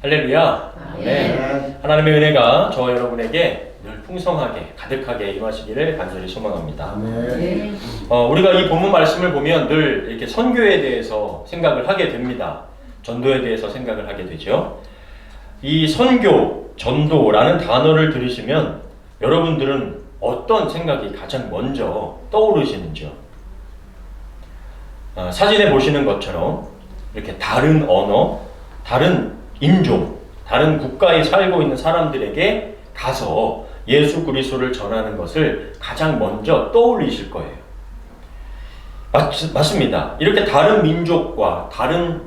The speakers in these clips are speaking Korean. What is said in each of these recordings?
할렐루야. 아멘. 하나님의 은혜가 저와 여러분에게 늘 풍성하게 가득하게 임하시기를 간절히 소망합니다. 아멘. 우리가 이 본문 말씀을 보면 늘 이렇게 선교에 대해서 생각을 하게 됩니다. 전도에 대해서 생각을 하게 되죠. 이 선교, 전도라는 단어를 들으시면 여러분들은 어떤 생각이 가장 먼저 떠오르시는지요? 사진에 보시는 것처럼 이렇게 다른 언어, 다른 인종, 다른 국가에 살고 있는 사람들에게 가서 예수 그리스도를 전하는 것을 가장 먼저 떠올리실 거예요. 맞습니다. 이렇게 다른 민족과 다른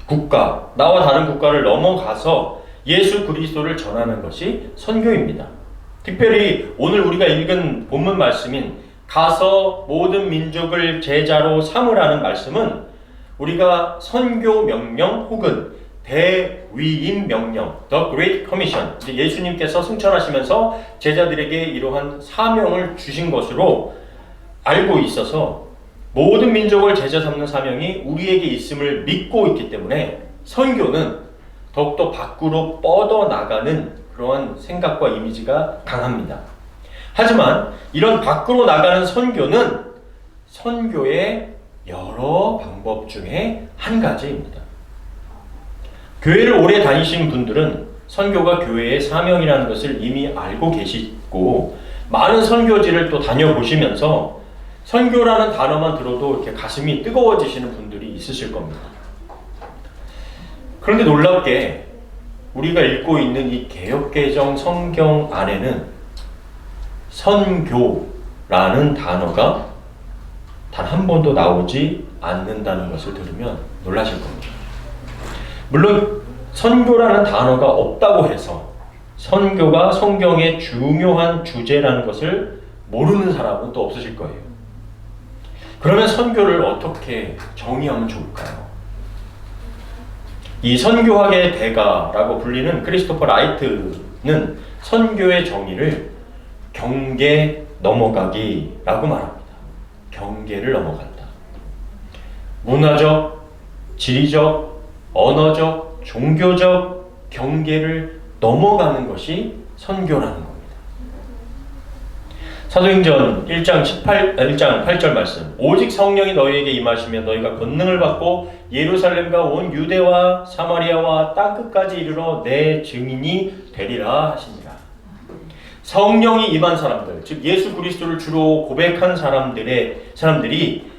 국가, 나와 다른 국가를 넘어가서 예수 그리스도를 전하는 것이 선교입니다. 특별히 오늘 우리가 읽은 본문 말씀인 가서 모든 민족을 제자로 삼으라는 말씀은 우리가 선교 명령 혹은 대위임 명령, The Great Commission, 예수님께서 승천하시면서 제자들에게 이러한 사명을 주신 것으로 알고 있어서 모든 민족을 제자 삼는 사명이 우리에게 있음을 믿고 있기 때문에 선교는 더욱더 밖으로 뻗어나가는 그러한 생각과 이미지가 강합니다. 하지만 이런 밖으로 나가는 선교는 선교의 여러 방법 중에 한 가지입니다. 교회를 오래 다니신 분들은 선교가 교회의 사명이라는 것을 이미 알고 계시고 많은 선교지를 또 다녀보시면서 선교라는 단어만 들어도 이렇게 가슴이 뜨거워지시는 분들이 있으실 겁니다. 그런데 놀랍게 우리가 읽고 있는 이 개역개정 성경 안에는 선교라는 단어가 단 한 번도 나오지 않는다는 것을 들으면 놀라실 겁니다. 물론 선교라는 단어가 없다고 해서 선교가 성경의 중요한 주제라는 것을 모르는 사람은 또 없으실 거예요. 그러면 선교를 어떻게 정의하면 좋을까요? 이 선교학의 대가라고 불리는 크리스토퍼 라이트는 선교의 정의를 경계 넘어가기라고 말합니다. 경계를 넘어간다. 문화적, 지리적, 언어적, 종교적 경계를 넘어가는 것이 선교라는 겁니다. 사도행전 1장 8절 말씀. 오직 성령이 너희에게 임하시면 너희가 권능을 받고 예루살렘과 온 유대와 사마리아와 땅끝까지 이르러 내 증인이 되리라 하시니라. 성령이 임한 사람들, 즉 예수 그리스도를 주로 고백한 사람들이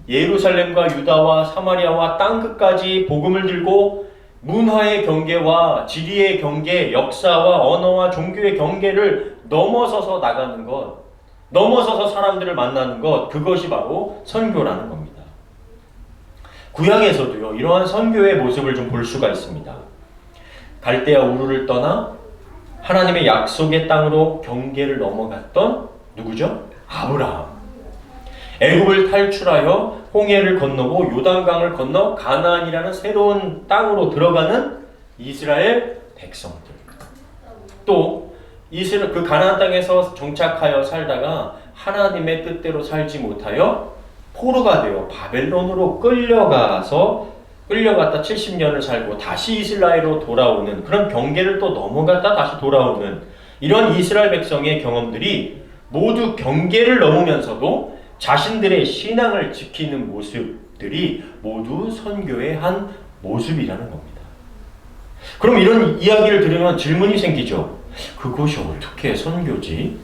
예루살렘과 유다와 사마리아와 땅끝까지 복음을 들고 문화의 경계와 지리의 경계, 역사와 언어와 종교의 경계를 넘어서서 나가는 것, 넘어서서 사람들을 만나는 것, 그것이 바로 선교라는 겁니다. 구약에서도요, 이러한 선교의 모습을 좀 볼 수가 있습니다. 갈대아 우르를 떠나 하나님의 약속의 땅으로 경계를 넘어갔던 누구죠? 아브라함. 애굽을 탈출하여 홍해를 건너고 요단강을 건너 가나안이라는 새로운 땅으로 들어가는 이스라엘 백성들. 또 그 가나안 땅에서 정착하여 살다가 하나님의 뜻대로 살지 못하여 포로가 되어 바벨론으로 끌려갔다 70년을 살고 다시 이스라엘로 돌아오는 그런 경계를 또 넘어갔다 다시 돌아오는 이런 이스라엘 백성의 경험들이 모두 경계를 넘으면서도 자신들의 신앙을 지키는 모습들이 모두 선교의 한 모습이라는 겁니다. 그럼 이런 이야기를 들으면 질문이 생기죠. 그것이 어떻게 선교지?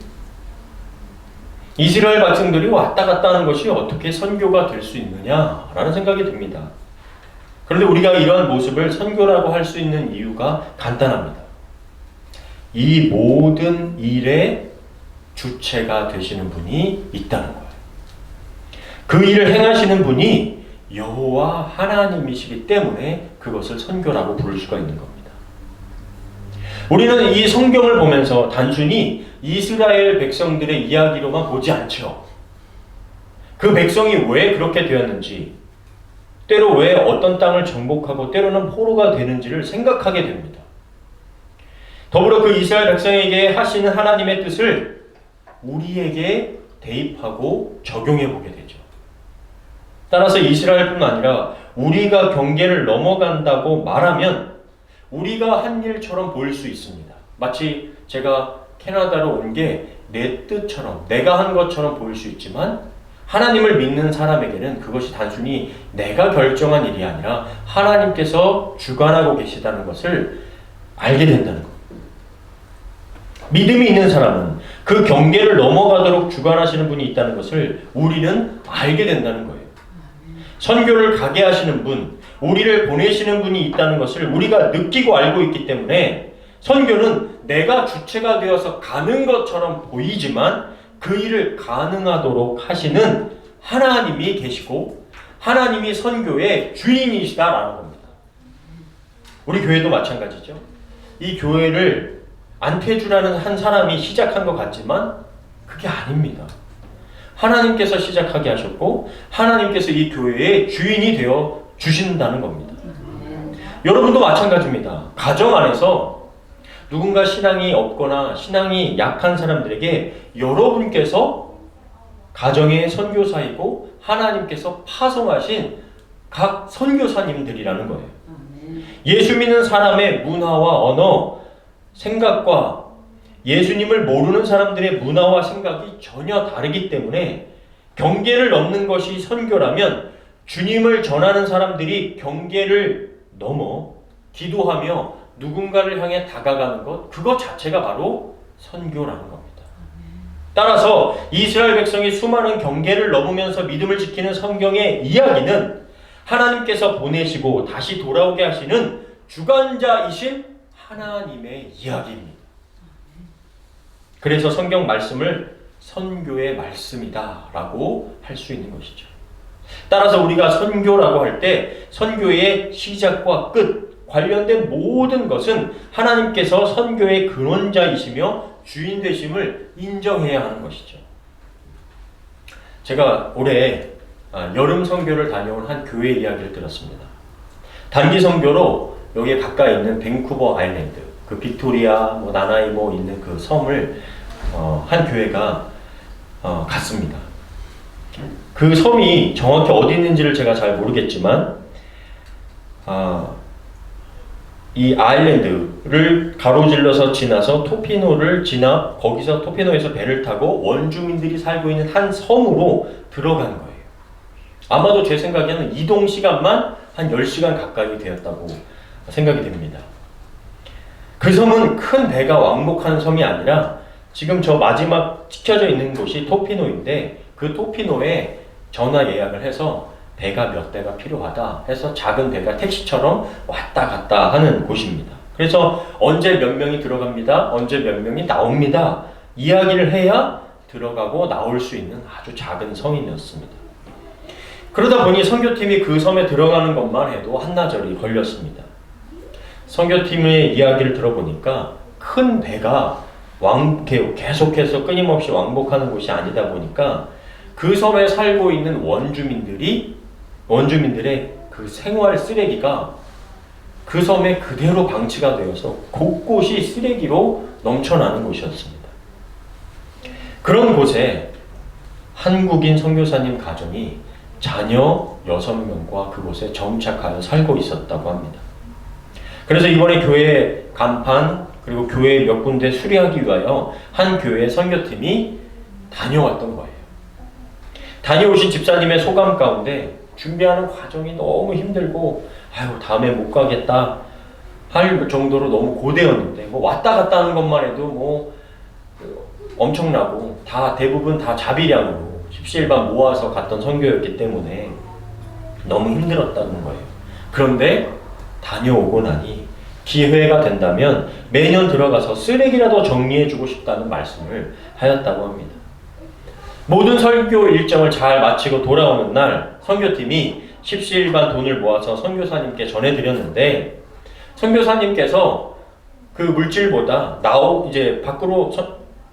이스라엘 백성들이 왔다 갔다 하는 것이 어떻게 선교가 될 수 있느냐라는 생각이 듭니다. 그런데 우리가 이러한 모습을 선교라고 할 수 있는 이유가 간단합니다. 이 모든 일의 주체가 되시는 분이 있다는 거예요. 그 일을 행하시는 분이 여호와 하나님이시기 때문에 그것을 선교라고 부를 수가 있는 겁니다. 우리는 이 성경을 보면서 단순히 이스라엘 백성들의 이야기로만 보지 않죠. 그 백성이 왜 그렇게 되었는지, 때로 왜 어떤 땅을 정복하고 때로는 포로가 되는지를 생각하게 됩니다. 더불어 그 이스라엘 백성에게 하시는 하나님의 뜻을 우리에게 대입하고 적용해 보게 되죠. 따라서 이스라엘뿐만 아니라 우리가 경계를 넘어간다고 말하면 우리가 한 일처럼 보일 수 있습니다. 마치 제가 캐나다로 온 게 내 뜻처럼, 내가 한 것처럼 보일 수 있지만 하나님을 믿는 사람에게는 그것이 단순히 내가 결정한 일이 아니라 하나님께서 주관하고 계시다는 것을 알게 된다는 겁니다. 믿음이 있는 사람은 그 경계를 넘어가도록 주관하시는 분이 있다는 것을 우리는 알게 된다는 거예요. 선교를 가게 하시는 분, 우리를 보내시는 분이 있다는 것을 우리가 느끼고 알고 있기 때문에 선교는 내가 주체가 되어서 가는 것처럼 보이지만 그 일을 가능하도록 하시는 하나님이 계시고 하나님이 선교의 주인이시다라는 겁니다. 우리 교회도 마찬가지죠. 이 교회를 안태주라는 한 사람이 시작한 것 같지만 그게 아닙니다. 하나님께서 시작하게 하셨고 하나님께서 이 교회의 주인이 되어 주신다는 겁니다. 여러분도 마찬가지입니다. 가정 안에서 누군가 신앙이 없거나 신앙이 약한 사람들에게 여러분께서 가정의 선교사이고 하나님께서 파송하신 각 선교사님들이라는 거예요. 예수 믿는 사람의 문화와 언어, 생각과 예수님을 모르는 사람들의 문화와 생각이 전혀 다르기 때문에 경계를 넘는 것이 선교라면 주님을 전하는 사람들이 경계를 넘어 기도하며 누군가를 향해 다가가는 것, 그것 자체가 바로 선교라는 겁니다. 따라서 이스라엘 백성이 수많은 경계를 넘으면서 믿음을 지키는 성경의 이야기는 하나님께서 보내시고 다시 돌아오게 하시는 주관자이신 하나님의 이야기입니다. 그래서 성경 말씀을 선교의 말씀이다 라고 할 수 있는 것이죠. 따라서 우리가 선교라고 할 때 선교의 시작과 끝, 관련된 모든 것은 하나님께서 선교의 근원자이시며 주인 되심을 인정해야 하는 것이죠. 제가 올해 여름 선교를 다녀온 한 교회 이야기를 들었습니다. 단기 선교로 여기에 가까이 있는 밴쿠버 아일랜드, 그 빅토리아, 나나이모 있는 그 섬을 한 교회가 갔습니다. 그 섬이 정확히 어디 있는지를 제가 잘 모르겠지만 이 아일랜드를 가로질러서 지나서 토피노를 지나 거기서 토피노에서 배를 타고 원주민들이 살고 있는 한 섬으로 들어간 거예요. 아마도 제 생각에는 이동 시간만 한 10시간 가까이 되었다고 생각이 됩니다. 그 섬은 큰 배가 왕복하는 섬이 아니라 지금 저 마지막 찍혀져 있는 곳이 토피노인데 그 토피노에 전화 예약을 해서 배가 몇 대가 필요하다 해서 작은 배가 택시처럼 왔다 갔다 하는 곳입니다. 그래서 언제 몇 명이 들어갑니다. 언제 몇 명이 나옵니다. 이야기를 해야 들어가고 나올 수 있는 아주 작은 섬이었습니다. 그러다 보니 선교팀이 그 섬에 들어가는 것만 해도 한나절이 걸렸습니다. 선교팀의 이야기를 들어보니까 큰 배가 계속해서 끊임없이 왕복하는 곳이 아니다 보니까 그 섬에 살고 있는 원주민들의 그 생활 쓰레기가 그 섬에 그대로 방치가 되어서 곳곳이 쓰레기로 넘쳐나는 곳이었습니다. 그런 곳에 한국인 선교사님 가정이 자녀 6명과 그곳에 정착하여 살고 있었다고 합니다. 그래서 이번에 교회 간판 그리고 교회 몇 군데 수리하기 위하여 한 교회 선교팀이 다녀왔던 거예요. 다녀오신 집사님의 소감 가운데 준비하는 과정이 너무 힘들고 다음에 못 가겠다 할 정도로 너무 고되었는데 왔다 갔다 하는 것만 해도 엄청나고 대부분 다 자비량으로 십시일반 모아서 갔던 선교였기 때문에 너무 힘들었다는 거예요. 그런데 다녀오고 나니 기회가 된다면 매년 들어가서 쓰레기라도 정리해주고 싶다는 말씀을 하였다고 합니다. 모든 설교 일정을 잘 마치고 돌아오는 날 선교팀이 십시일반 돈을 모아서 선교사님께 전해드렸는데 선교사님께서 그 물질보다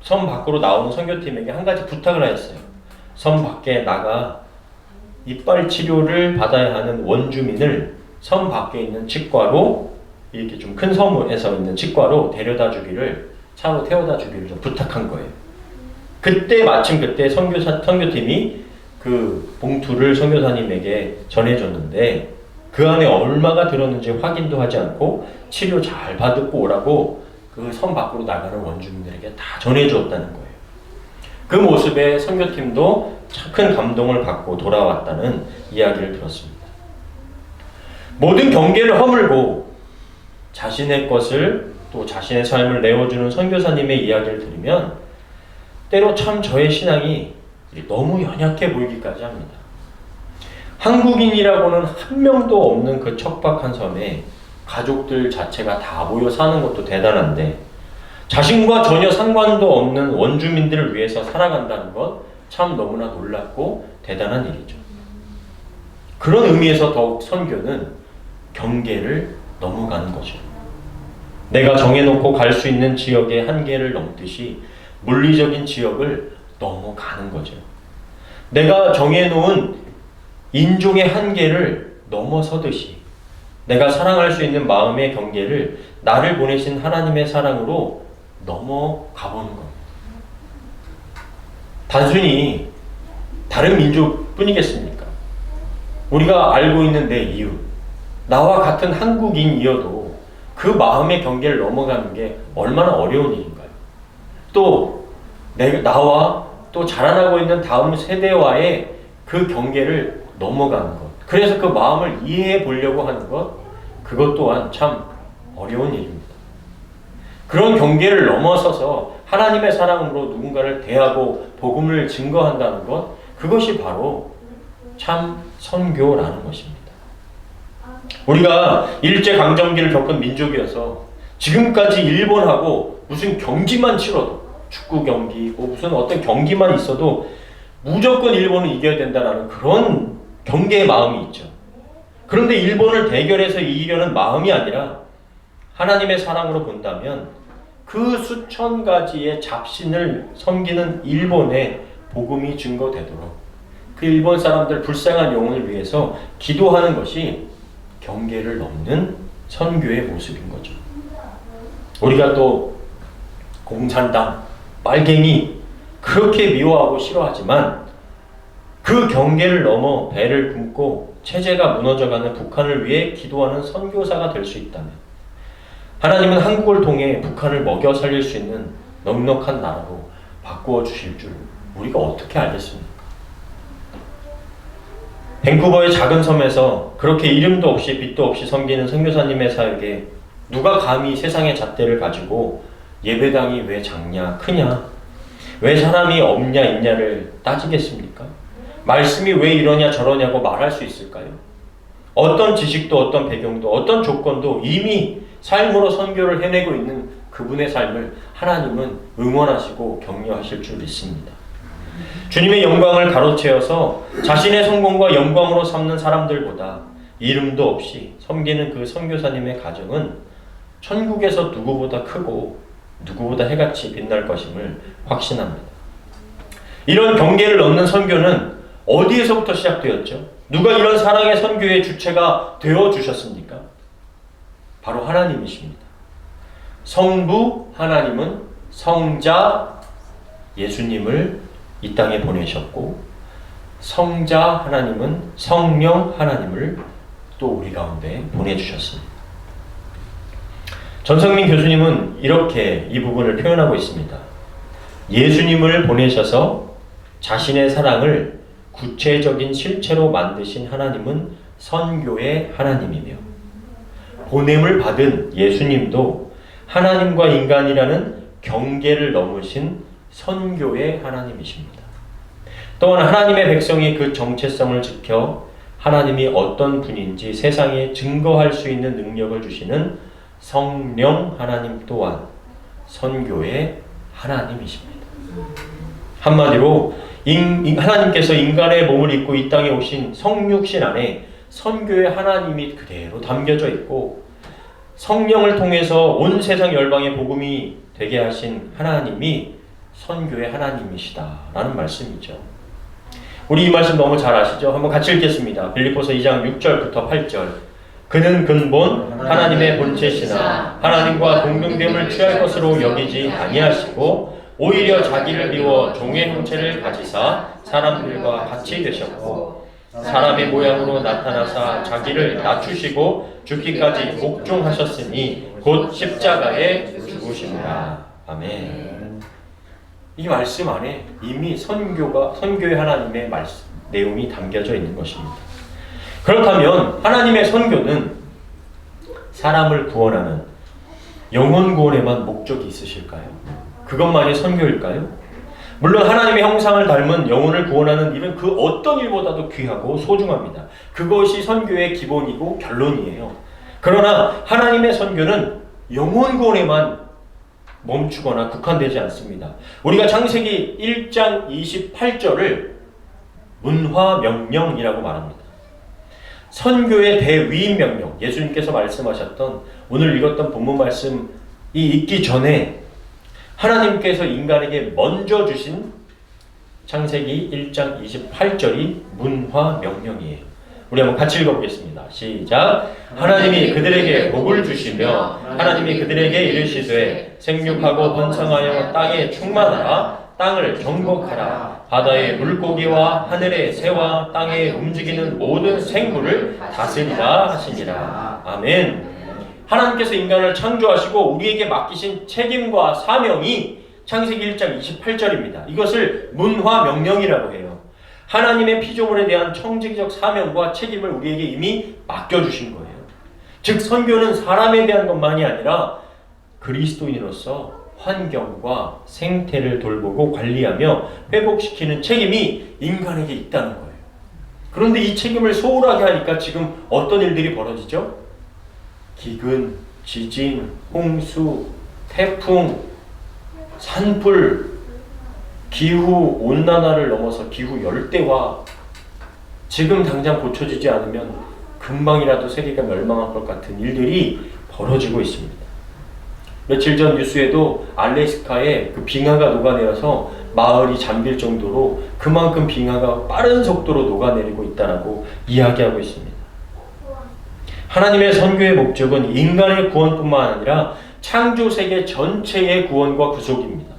섬 밖으로 나오는 선교팀에게 한 가지 부탁을 하셨어요. 섬 밖에 나가 이빨 치료를 받아야 하는 원주민을 섬 밖에 있는 치과로 이렇게 좀 큰 섬에서 있는 치과로 데려다 주기를 차로 태워다 주기를 좀 부탁한 거예요. 마침 그때 선교팀이 그 봉투를 선교사님에게 전해줬는데 그 안에 얼마가 들었는지 확인도 하지 않고 치료 잘 받고 오라고 그 섬 밖으로 나가는 원주민들에게 다 전해주었다는 거예요. 그 모습에 선교팀도 큰 감동을 받고 돌아왔다는 이야기를 들었습니다. 모든 경계를 허물고 자신의 것을 또 자신의 삶을 내어주는 선교사님의 이야기를 들으면 때로 참 저의 신앙이 너무 연약해 보이기까지 합니다. 한국인이라고는 한 명도 없는 그 척박한 섬에 가족들 자체가 다 모여 사는 것도 대단한데 자신과 전혀 상관도 없는 원주민들을 위해서 살아간다는 것 참 너무나 놀랍고 대단한 일이죠. 그런 의미에서 더욱 선교는 경계를 넘어가는 거죠. 내가 정해놓고 갈 수 있는 지역의 한계를 넘듯이 물리적인 지역을 넘어가는 거죠. 내가 정해놓은 인종의 한계를 넘어서듯이 내가 사랑할 수 있는 마음의 경계를 나를 보내신 하나님의 사랑으로 넘어가 보는 겁니다. 단순히 다른 민족뿐이겠습니까? 우리가 알고 있는 내 이웃, 나와 같은 한국인이어도 그 마음의 경계를 넘어가는 게 얼마나 어려운 일인가요? 또 나와 또 자라나고 있는 다음 세대와의 그 경계를 넘어가는 것, 그래서 그 마음을 이해해 보려고 하는 것, 그것 또한 참 어려운 일입니다. 그런 경계를 넘어서서 하나님의 사랑으로 누군가를 대하고 복음을 증거한다는 것, 그것이 바로 참 선교라는 것입니다. 우리가 일제강점기를 겪은 민족이어서 지금까지 일본하고 무슨 경기만 치러도, 축구 경기, 무슨 어떤 경기만 있어도 무조건 일본은 이겨야 된다는 그런 경계의 마음이 있죠. 그런데 일본을 대결해서 이기려는 마음이 아니라 하나님의 사랑으로 본다면 그 수천 가지의 잡신을 섬기는 일본에 복음이 증거되도록 그 일본 사람들 불쌍한 영혼을 위해서 기도하는 것이 경계를 넘는 선교의 모습인 거죠. 우리가 또 공산당, 빨갱이 그렇게 미워하고 싫어하지만 그 경계를 넘어 배를 굶고 체제가 무너져가는 북한을 위해 기도하는 선교사가 될 수 있다면 하나님은 한국을 통해 북한을 먹여 살릴 수 있는 넉넉한 나라로 바꾸어 주실 줄 우리가 어떻게 알겠습니까? 밴쿠버의 작은 섬에서 그렇게 이름도 없이 빛도 없이 섬기는 선교사님의 사역에 누가 감히 세상의 잣대를 가지고 예배당이 왜 작냐 크냐 왜 사람이 없냐 있냐를 따지겠습니까? 말씀이 왜 이러냐 저러냐고 말할 수 있을까요? 어떤 지식도 어떤 배경도 어떤 조건도 이미 삶으로 선교를 해내고 있는 그분의 삶을 하나님은 응원하시고 격려하실 줄 믿습니다. 주님의 영광을 가로채어서 자신의 성공과 영광으로 삼는 사람들보다 이름도 없이 섬기는 그 선교사님의 가정은 천국에서 누구보다 크고 누구보다 해같이 빛날 것임을 확신합니다. 이런 경계를 넘는 선교는 어디에서부터 시작되었죠? 누가 이런 사랑의 선교의 주체가 되어주셨습니까? 바로 하나님이십니다. 성부 하나님은 성자 예수님을 이 땅에 보내셨고 성자 하나님은 성령 하나님을 또 우리 가운데 보내주셨습니다. 전성민 교수님은 이렇게 이 부분을 표현하고 있습니다. 예수님을 보내셔서 자신의 사랑을 구체적인 실체로 만드신 하나님은 선교의 하나님이며 보냄을 받은 예수님도 하나님과 인간이라는 경계를 넘으신 선교의 하나님이십니다. 또한 하나님의 백성이 그 정체성을 지켜 하나님이 어떤 분인지 세상에 증거할 수 있는 능력을 주시는 성령 하나님 또한 선교의 하나님이십니다. 한마디로 하나님께서 인간의 몸을 입고 이 땅에 오신 성육신 안에 선교의 하나님이 그대로 담겨져 있고 성령을 통해서 온 세상 열방의 복음이 되게 하신 하나님이 선교의 하나님이시다라는 말씀이죠. 우리 이 말씀 너무 잘 아시죠? 한번 같이 읽겠습니다. 빌립보서 2장 6절부터 8절. 그는 근본 하나님의 본체시나 하나님과 동등됨을 취할 것으로 여기지 아니하시고 오히려 자기를 비워 종의 형체를 가지사 사람들과 같이 되셨고 사람의 모양으로 나타나사 자기를 낮추시고 죽기까지 복종하셨으니 곧 십자가에 죽으십니다. 아멘. 이 말씀 안에 이미 선교의 하나님의 내용이 담겨져 있는 것입니다. 그렇다면 하나님의 선교는 사람을 구원하는 영혼 구원에만 목적이 있으실까요? 그것만이 선교일까요? 물론 하나님의 형상을 닮은 영혼을 구원하는 일은 그 어떤 일보다도 귀하고 소중합니다. 그것이 선교의 기본이고 결론이에요. 그러나 하나님의 선교는 영혼 구원에만 멈추거나 국한되지 않습니다. 우리가 창세기 1장 28절을 문화명령이라고 말합니다. 선교의 대위임 명령, 예수님께서 말씀하셨던 오늘 읽었던 본문 말씀이 있기 전에 하나님께서 인간에게 먼저 주신 창세기 1장 28절이 문화명령이에요. 우리 한번 같이 읽어보겠습니다. 시작. 하나님이 그들에게 복을 주시며 하나님이 그들에게 이르시되 생육하고 번성하여 땅에 충만하라. 땅을 정복하라. 바다의 물고기와 하늘의 새와 땅에 움직이는 모든 생물을 다스리라 하시니라. 아멘. 하나님께서 인간을 창조하시고 우리에게 맡기신 책임과 사명이 창세기 1장 28절입니다. 이것을 문화명령이라고 해요. 하나님의 피조물에 대한 청지기적 사명과 책임을 우리에게 이미 맡겨주신 거예요. 즉 선교는 사람에 대한 것만이 아니라 그리스도인으로서 환경과 생태를 돌보고 관리하며 회복시키는 책임이 인간에게 있다는 거예요. 그런데 이 책임을 소홀하게 하니까 지금 어떤 일들이 벌어지죠? 기근, 지진, 홍수, 태풍, 산불, 기후 온난화를 넘어서 기후 열대와 지금 당장 고쳐지지 않으면 금방이라도 세계가 멸망할 것 같은 일들이 벌어지고 있습니다. 며칠 전 뉴스에도 알래스카에 그 빙하가 녹아내려서 마을이 잠길 정도로 그만큼 빙하가 빠른 속도로 녹아내리고 있다라고 이야기하고 있습니다. 하나님의 선교의 목적은 인간의 구원뿐만 아니라 창조 세계 전체의 구원과 구속입니다.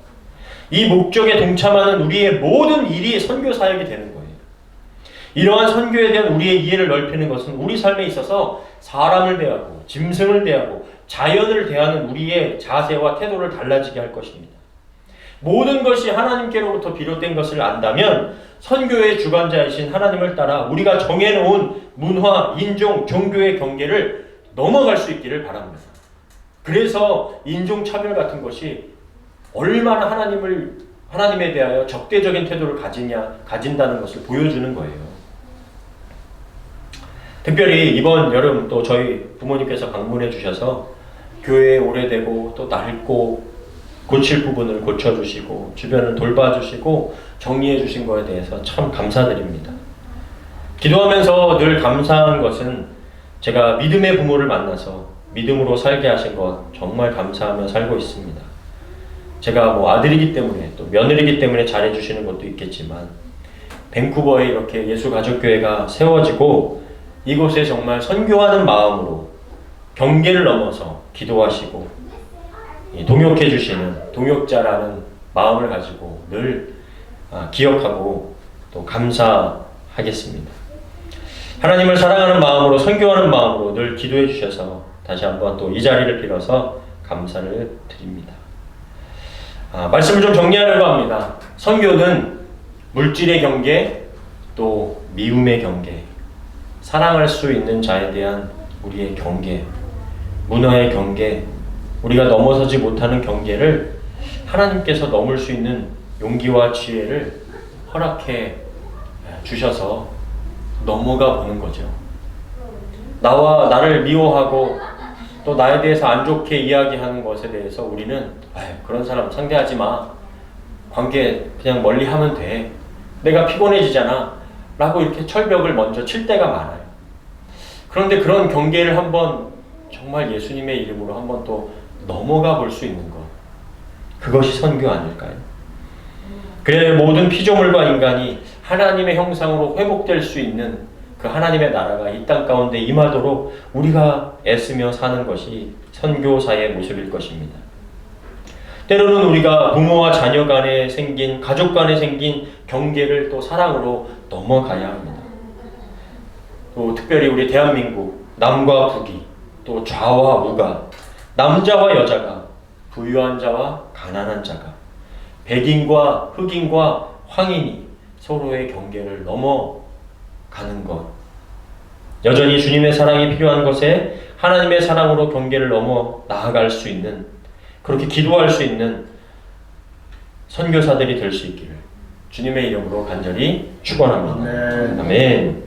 이 목적에 동참하는 우리의 모든 일이 선교 사역이 되는 거예요. 이러한 선교에 대한 우리의 이해를 넓히는 것은 우리 삶에 있어서 사람을 대하고 짐승을 대하고 자연을 대하는 우리의 자세와 태도를 달라지게 할 것입니다. 모든 것이 하나님께로부터 비롯된 것을 안다면 선교의 주관자이신 하나님을 따라 우리가 정해놓은 문화, 인종, 종교의 경계를 넘어갈 수 있기를 바랍니다. 그래서 인종차별 같은 것이 얼마나 하나님에 대하여 적대적인 태도를 가진다는 것을 보여주는 거예요. 특별히 이번 여름 또 저희 부모님께서 방문해 주셔서 교회에 오래되고 또 낡고 고칠 부분을 고쳐주시고 주변을 돌봐주시고 정리해 주신 거에 대해서 참 감사드립니다. 기도하면서 늘 감사한 것은 제가 믿음의 부모를 만나서 믿음으로 살게 하신 것 정말 감사하며 살고 있습니다. 제가 아들이기 때문에 또 며느리기 때문에 잘해주시는 것도 있겠지만 밴쿠버에 이렇게 예수가족교회가 세워지고 이곳에 정말 선교하는 마음으로 경계를 넘어서 기도하시고 동역해 주시는 동역자라는 마음을 가지고 늘 기억하고 또 감사하겠습니다. 하나님을 사랑하는 마음으로 선교하는 마음으로 늘 기도해 주셔서 다시 한번 또 이 자리를 빌어서 감사를 드립니다. 말씀을 좀 정리하려고 합니다. 선교는 물질의 경계, 또 미움의 경계, 사랑할 수 있는 자에 대한 우리의 경계, 문화의 경계, 우리가 넘어서지 못하는 경계를 하나님께서 넘을 수 있는 용기와 지혜를 허락해 주셔서 넘어가 보는 거죠. 나를 미워하고 또 나에 대해서 안 좋게 이야기하는 것에 대해서 우리는 그런 사람 상대하지 마. 관계 그냥 멀리 하면 돼. 내가 피곤해지잖아. 라고 이렇게 철벽을 먼저 칠 때가 많아요. 그런데 그런 경계를 한번 정말 예수님의 이름으로 한번 또 넘어가 볼 수 있는 것. 그것이 선교 아닐까요? 그래야 모든 피조물과 인간이 하나님의 형상으로 회복될 수 있는 그 하나님의 나라가 이 땅 가운데 임하도록 우리가 애쓰며 사는 것이 선교사의 모습일 것입니다. 때로는 우리가 부모와 자녀 간에 생긴, 가족 간에 생긴 경계를 또 사랑으로 넘어가야 합니다. 또 특별히 우리 대한민국 남과 북이, 또 좌와 우가, 남자와 여자가, 부유한 자와 가난한 자가, 백인과 흑인과 황인이 서로의 경계를 넘어가는 것, 여전히 주님의 사랑이 필요한 것에 하나님의 사랑으로 경계를 넘어 나아갈 수 있는, 그렇게 기도할 수 있는 선교사들이 될 수 있기를 주님의 이름으로 간절히 축원합니다. 아멘.